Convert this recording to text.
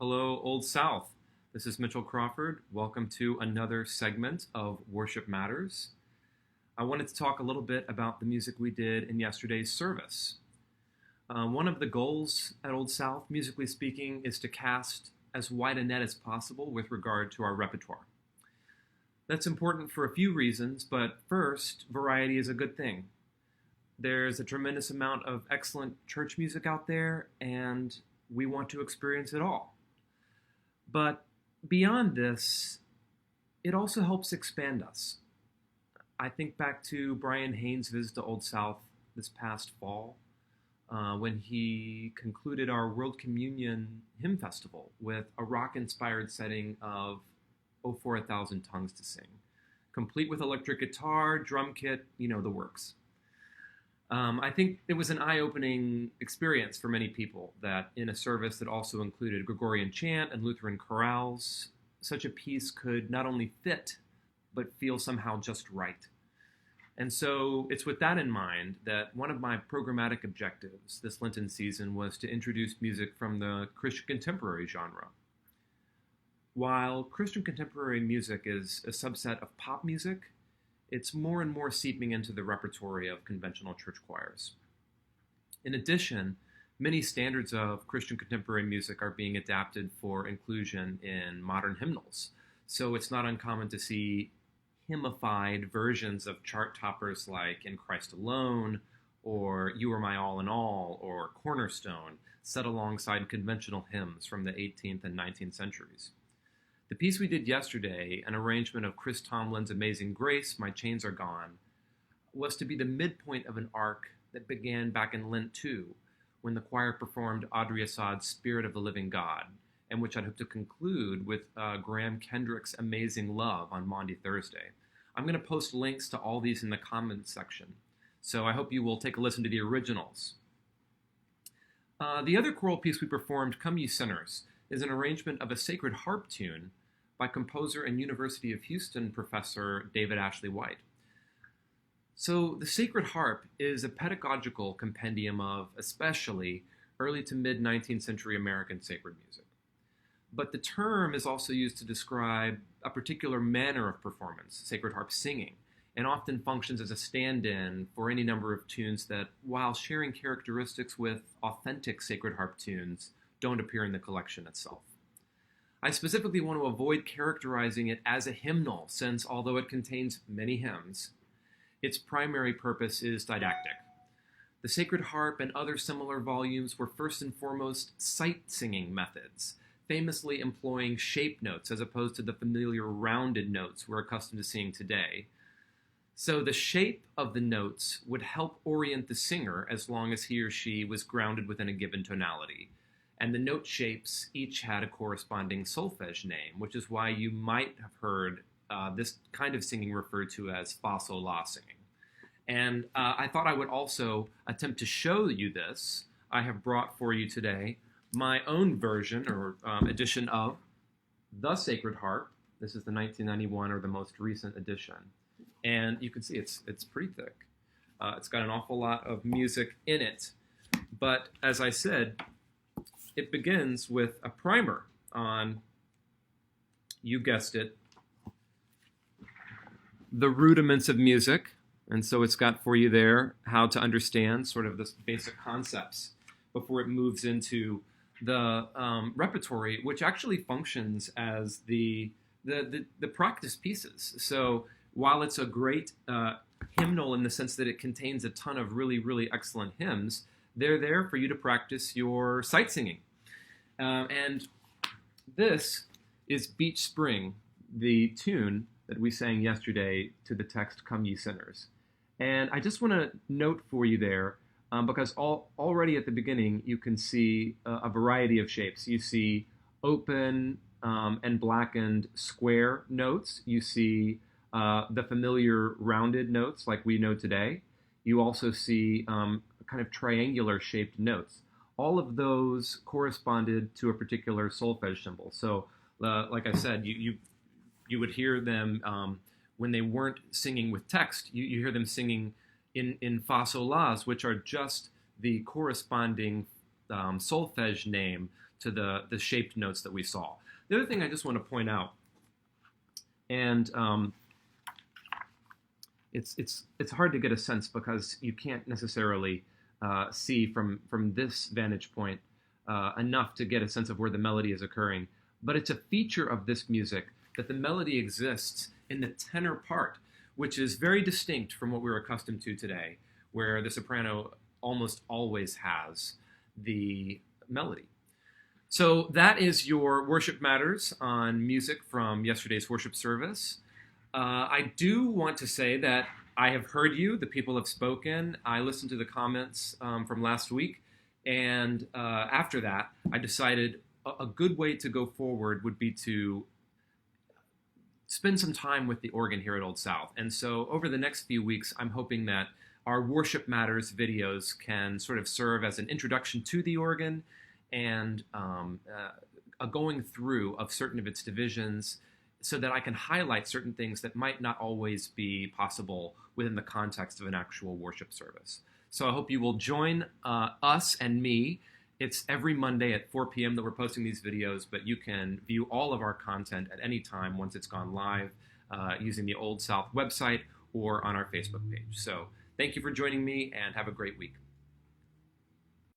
Hello, Old South. This is Mitchell Crawford. Welcome to another segment of Worship Matters. I wanted to talk a little bit about the music we did in yesterday's service. One of the goals at Old South, musically speaking, is to cast as wide a net as possible with regard to our repertoire. That's important for a few reasons, but first, variety is a good thing. There's a tremendous amount of excellent church music out there, and we want to experience it all. But beyond this, it also helps expand us. I think back to Brian Haynes' visit to Old South this past fall, when he concluded our World Communion Hymn Festival with a rock-inspired setting of "Oh, for a Thousand Tongues to Sing," complete with electric guitar, drum kit, the works. I think it was an eye-opening experience for many people that in a service that also included Gregorian chant and Lutheran chorales, such a piece could not only fit, but feel somehow just right. And so it's with that in mind that one of my programmatic objectives this Lenten season was to introduce music from the Christian contemporary genre. While Christian contemporary music is a subset of pop music, it's more and more seeping into the repertory of conventional church choirs. In addition, many standards of Christian contemporary music are being adapted for inclusion in modern hymnals. So it's not uncommon to see hymnified versions of chart toppers like "In Christ Alone," or "You Are My All in All," or "Cornerstone," set alongside conventional hymns from the 18th and 19th centuries. The piece we did yesterday, an arrangement of Chris Tomlin's "Amazing Grace, My Chains Are Gone," was to be the midpoint of an arc that began back in Lent 2, when the choir performed Audrey Assad's "Spirit of the Living God," and which I'd hope to conclude with Graham Kendrick's "Amazing Love" on Maundy Thursday. I'm going to post links to all these in the comments section, so I hope you will take a listen to the originals. The other choral piece we performed, "Come Ye Sinners," is an arrangement of a sacred harp tune by composer and University of Houston professor David Ashley White. So the Sacred Harp is a pedagogical compendium of especially early to mid-19th century American sacred music. But the term is also used to describe a particular manner of performance, sacred harp singing, and often functions as a stand-in for any number of tunes that, while sharing characteristics with authentic sacred harp tunes, don't appear in the collection itself. I specifically want to avoid characterizing it as a hymnal, since although it contains many hymns, its primary purpose is didactic. The Sacred Harp and other similar volumes were first and foremost sight-singing methods, famously employing shape notes as opposed to the familiar rounded notes we're accustomed to seeing today. So the shape of the notes would help orient the singer as long as he or she was grounded within a given tonality. And the note shapes each had a corresponding solfege name, which is why you might have heard this kind of singing referred to as fa sol la singing. And I thought I would also attempt to show you this. I have brought for you today my own version or edition of the Sacred Harp. This is the 1991 or the most recent edition. And you can see it's pretty thick. It's got an awful lot of music in it. But as I said, it begins with a primer on, you guessed it, the rudiments of music. And so it's got for you there how to understand sort of the basic concepts before it moves into the repertory, which actually functions as the practice pieces. So while it's a great hymnal in the sense that it contains a ton of really, really excellent hymns, they're there for you to practice your sight singing. And this is Beach Spring, the tune that we sang yesterday to the text, "Come Ye Sinners." And I just want to note for you there, because already at the beginning you can see a variety of shapes. You see open and blackened square notes. You see the familiar rounded notes like we know today. You also see kind of triangular shaped notes. All of those corresponded to a particular solfege symbol. So like I said, you would hear them when they weren't singing with text. You hear them singing in fa sol las, which are just the corresponding solfege name to the shaped notes that we saw. The other thing I just want to point out, and it's hard to get a sense because you can't necessarily see from this vantage point enough to get a sense of where the melody is occurring. But it's a feature of this music that the melody exists in the tenor part, which is very distinct from what we're accustomed to today, where the soprano almost always has the melody. So that is your Worship Matters on music from yesterday's worship service. I do want to say that I have heard you. The people have spoken. I listened to the comments from last week. And after that, I decided a good way to go forward would be to spend some time with the organ here at Old South. And so over the next few weeks, I'm hoping that our Worship Matters videos can sort of serve as an introduction to the organ and a going through of certain of its divisions so that I can highlight certain things that might not always be possible within the context of an actual worship service. So I hope you will join us and me. It's every Monday at 4 p.m. that we're posting these videos, but you can view all of our content at any time once it's gone live using the Old South website or on our Facebook page. So thank you for joining me and have a great week.